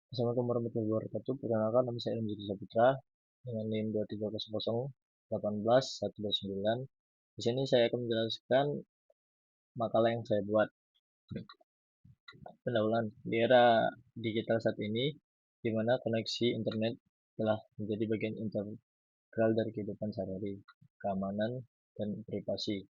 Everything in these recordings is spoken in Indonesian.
Assalamualaikum warahmatullahi wabarakatuh. Perkenalkan, nama saya Ilmu Saputra dengan NIM 230011129. Di sini saya akan menjelaskan makalah yang saya buat. Pendahuluan di era digital saat ini, di mana koneksi internet telah menjadi bagian integral dari kehidupan sehari-hari, keamanan dan privasi.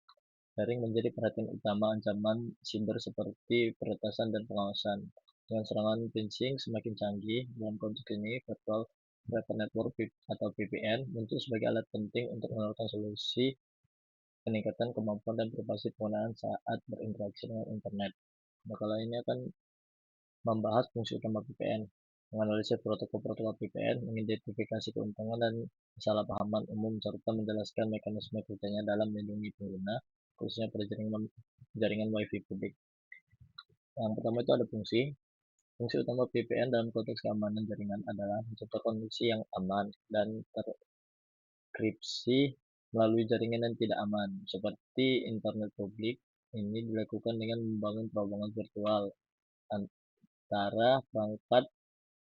Daring menjadi perhatian utama ancaman siber seperti peretasan dan pengawasan. Dengan serangan phishing semakin canggih, dalam konteks ini Virtual Private Network atau VPN muncul sebagai alat penting untuk menawarkan solusi peningkatan kemampuan dan privasi penggunaan saat berinteraksi dengan internet. Makalah ini akan membahas fungsi utama VPN, menganalisis protokol-protokol VPN, mengidentifikasi keuntungan dan kesalahpahaman umum, serta menjelaskan mekanisme kerjanya dalam melindungi pengguna, khususnya pada jaringan Wi-Fi publik. Yang pertama itu ada fungsi. Fungsi utama VPN dalam konteks keamanan jaringan adalah menciptakan kondisi yang aman dan terkripsi melalui jaringan yang tidak aman, seperti internet publik. Ini dilakukan dengan membangun terowongan virtual antara perangkat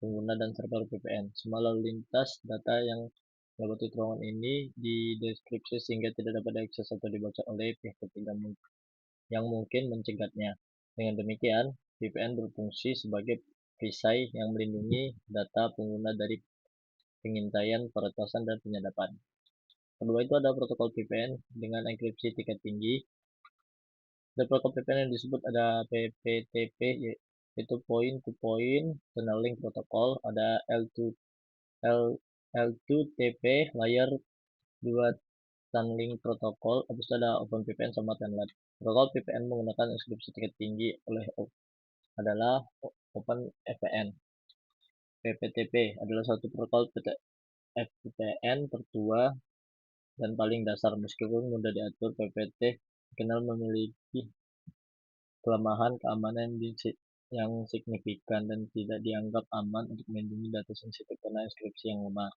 pengguna dan server VPN. Semua lalu lintas data yang melewati terowongan ini dideskripsi sehingga tidak dapat diakses atau dibaca oleh pihak ketiga yang mungkin mencegatnya. Dengan demikian, VPN berfungsi sebagai perisai yang melindungi data pengguna dari pengintaian, peretasan, dan penyadapan. Kedua itu ada protokol VPN dengan enkripsi tingkat tinggi. Ada protokol VPN yang disebut ada PPTP, yaitu Point to Point Tunneling Protocol. Ada L2TP Layer 2 Tunneling Protocol. Habis itu ada OpenVPN sama Telnet. Protokol VPN menggunakan enkripsi tingkat tinggi adalah OpenVPN. PPTP adalah satu protokol VPN tertua dan paling dasar. Meskipun mudah diatur, PPT dikenal memiliki kelemahan keamanan yang signifikan dan tidak dianggap aman untuk melindungi data sensitif karena enkripsi yang lemah.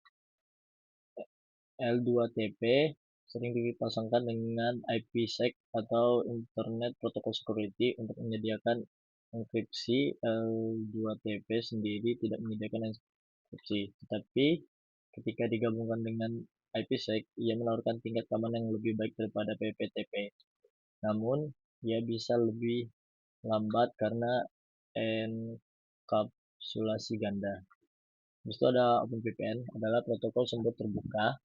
L2TP sering dipasangkan dengan IPsec atau Internet Protocol Security untuk menyediakan enkripsi. L2TP sendiri tidak menyediakan enkripsi, tetapi ketika digabungkan dengan IPsec, ia menawarkan tingkat keamanan yang lebih baik daripada PPTP. Namun, ia bisa lebih lambat karena enkapsulasi ganda. Habis itu ada OpenVPN, adalah protokol sumber terbuka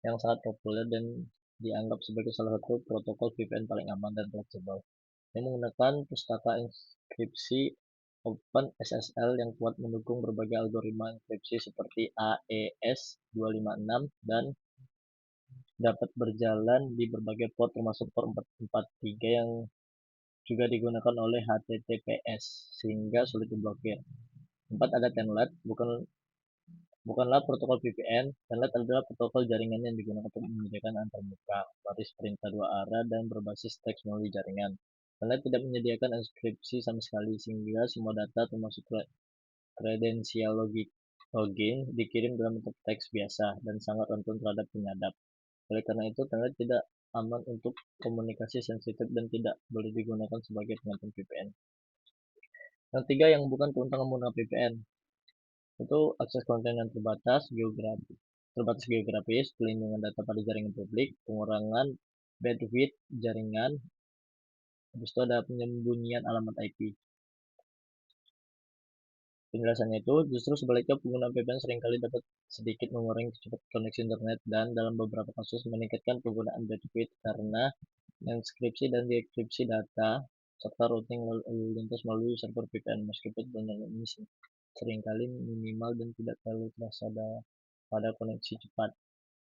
yang sangat populer dan dianggap sebagai salah satu protokol VPN paling aman dan fleksibel. Yang menggunakan pustaka enkripsi OpenSSL yang kuat mendukung berbagai algoritma enkripsi seperti AES 256 dan dapat berjalan di berbagai port termasuk port 443 yang juga digunakan oleh HTTPS sehingga sulit diblokir. 4 ada Telnet, bukanlah protokol VPN. Telnet adalah protokol jaringan yang digunakan untuk menyediakan antarmuka, baris perintah dua arah, dan berbasis teks melalui jaringan. Telnet tidak menyediakan enkripsi sama sekali, sehingga semua data termasuk kredensial login dikirim dalam bentuk teks biasa dan sangat rentan terhadap penyadap. Oleh karena itu, Telnet tidak aman untuk komunikasi sensitif dan tidak boleh digunakan sebagai pengganti VPN. Yang tiga, yang bukan keuntungan menggunakan VPN, itu akses konten yang terbatas geografis, pelindungan data pada jaringan publik, pengurangan bandwidth jaringan, habis itu ada penyembunyian alamat IP. Penjelasannya itu justru sebaliknya, pengguna VPN seringkali dapat sedikit mengurangi kecepatan koneksi internet dan dalam beberapa kasus meningkatkan penggunaan bandwidth karena enkripsi dan dekripsi data serta routing lalu lintas melalui server VPN. Meskipun penyaluran ini seringkali minimal dan tidak terlalu terasa pada koneksi cepat,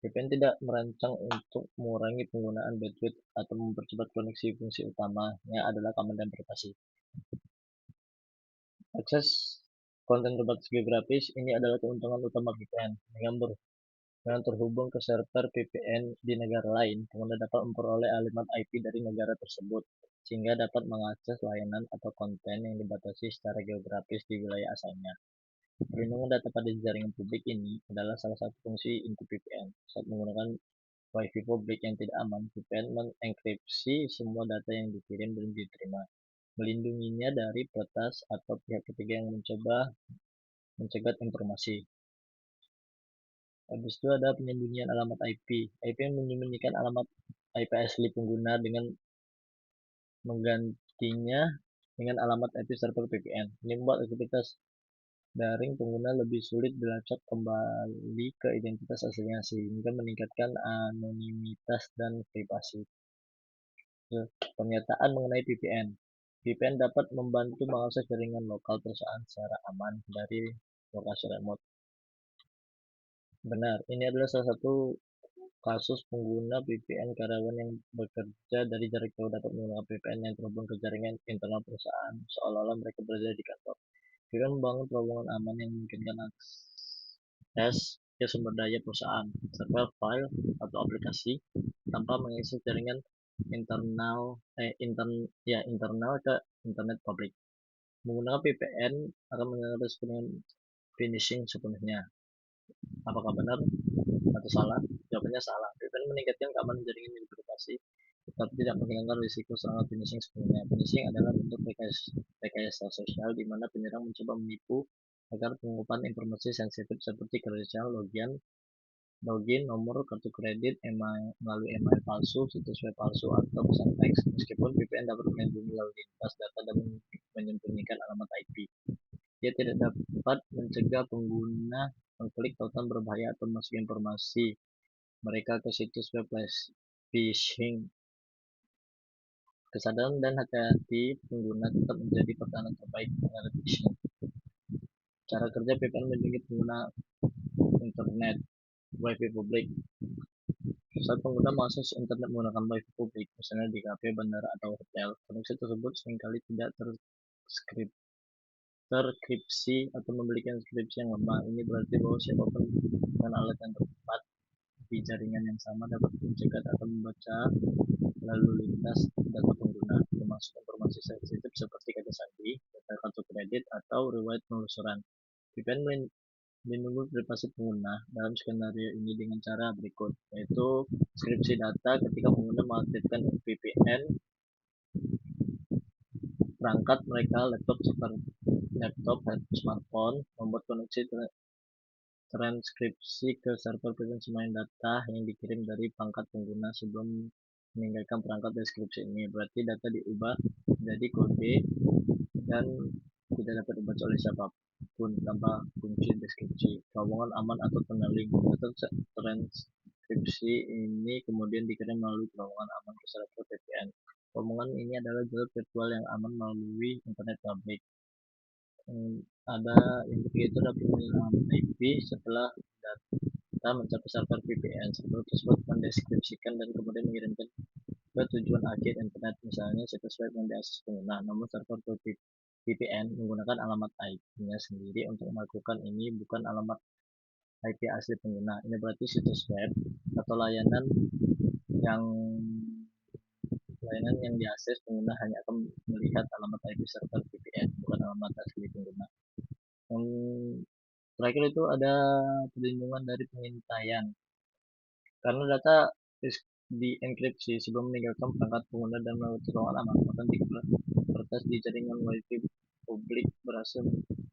VPN tidak merancang untuk mengurangi penggunaan bandwidth atau mempercepat koneksi. Fungsi utamanya adalah keamanan dan privasi. Akses konten terbatas geografis ini adalah keuntungan utama VPN. Dengan terhubung ke server VPN di negara lain, pengguna dapat memperoleh alamat IP dari negara tersebut, sehingga dapat mengakses layanan atau konten yang dibatasi secara geografis di wilayah asalnya. Perlindungan data pada jaringan publik ini adalah salah satu fungsi inti VPN. Saat menggunakan Wi-Fi publik yang tidak aman, VPN mengenkripsi semua data yang dikirim dan diterima, melindunginya dari peretas atau pihak ketiga yang mencoba mencegat informasi. Habis itu ada penyembunyian alamat IP. IP menyembunyikan alamat IP asli pengguna dengan menggantinya dengan alamat IP server VPN. Ini membuat aktivitas daring pengguna lebih sulit dilacak kembali ke identitas aslinya sehingga meningkatkan anonimitas dan privasi. Pernyataan mengenai VPN. VPN dapat membantu mengakses jaringan lokal perusahaan secara aman dari lokasi remote. Benar, ini adalah salah satu kasus pengguna VPN karyawan yang bekerja dari jarak jauh dapat menggunakan VPN yang terhubung ke jaringan internal perusahaan, seolah-olah mereka berada di kantor. VPN membangun terowongan aman yang memungkinkan akses ke sumber daya perusahaan, server, file, atau aplikasi tanpa mengakses jaringan internal ke internet publik. Menggunakan VPN akan mengatasi finishing sepenuhnya. Apakah benar atau salah? Jawabannya salah. VPN meningkatkan keamanan jaringan yang berlokasi, tetapi tidak menghilangkan risiko serangan phishing sepenuhnya. Phishing adalah bentuk rekayasa sosial di mana penyerang mencoba menipu agar pengumpulan informasi sensitif seperti kredensial, login, nomor kartu kredit, melalui email palsu, situs web palsu, atau pesan teks. Meskipun VPN dapat melindungi lalu lintas data dan menyembunyikan alamat IP, dia tidak dapat mencegah pengguna mengklik tautan berbahaya atau masuk informasi mereka ke situs web phishing. Kesadaran dan hati-hati pengguna tetap menjadi pertahanan terbaik terhadap phishing. Cara kerja VPN melindungi pengguna internet WiFi publik. Saat pengguna mengakses internet menggunakan WiFi publik, misalnya di kafe, bandara, atau hotel, koneksi tersebut seringkali tidak terkripsi atau memiliki inskripsi yang lemah. Ini berarti bahwa siapapun dengan alat yang tepat di jaringan yang sama dapat mencegat atau membaca lalu lintas data pengguna, termasuk informasi sensitif seperti kata sandi, data kartu kredit, atau riwayat penelusuran. VPN melindungi privasi pengguna dalam skenario ini dengan cara berikut, yaitu skripsi data. Ketika pengguna mengaktifkan VPN, perangkat mereka, laptop, smartphone, membuat koneksi transkripsi ke server penyimpanan data yang dikirim dari perangkat pengguna sebelum meninggalkan perangkat deskripsi ini. Berarti data diubah menjadi kode dan tidak dapat dibaca oleh siapapun tanpa kunci deskripsi. Terowongan aman atau tunneling. Data transkripsi ini kemudian dikirim melalui terowongan aman ke server VPN. Terowongan ini adalah jalur virtual yang aman melalui internet publik. Ada yang ketiga itu adalah penggunaan IP. Setelah data mencapai server VPN, server tersebut mendeskripsikan dan kemudian mengirimkan ke tujuan akhir internet, misalnya situs web yang diakses pengguna. Namun server VPN menggunakan alamat IP-nya sendiri untuk melakukan ini, bukan alamat IP asli pengguna. Ini berarti situs web atau yang layanan yang diakses pengguna hanya akan melihat alamat IP server VPN, bukan alamat asli pengguna. Yang terakhir itu ada perlindungan dari pengintaian. Karena data dienkripsi sebelum meninggalkan perangkat pengguna dan melewati ruangan aman, maka kertas di jaringan WiFi publik berhasil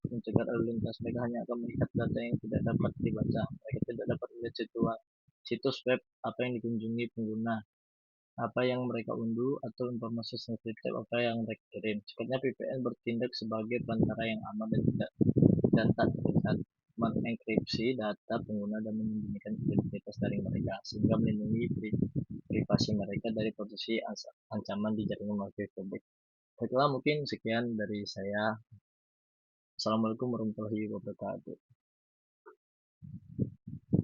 mencegah lalu lintas. Mereka hanya akan melihat data yang tidak dapat dibaca. Mereka tidak dapat melihat situs web apa yang dikunjungi pengguna, apa yang mereka unduh, atau informasi sensitif apa yang mereka kirim. Sebenarnya VPN bertindak sebagai perantara yang aman dan tak terlihat, mengenkripsi data pengguna dan menyembunyikan identitas dari mereka, sehingga melindungi privasi mereka dari potensi ancaman di jaringan wifi publik. Baiklah, mungkin sekian dari saya. Assalamualaikum warahmatullahi wabarakatuh.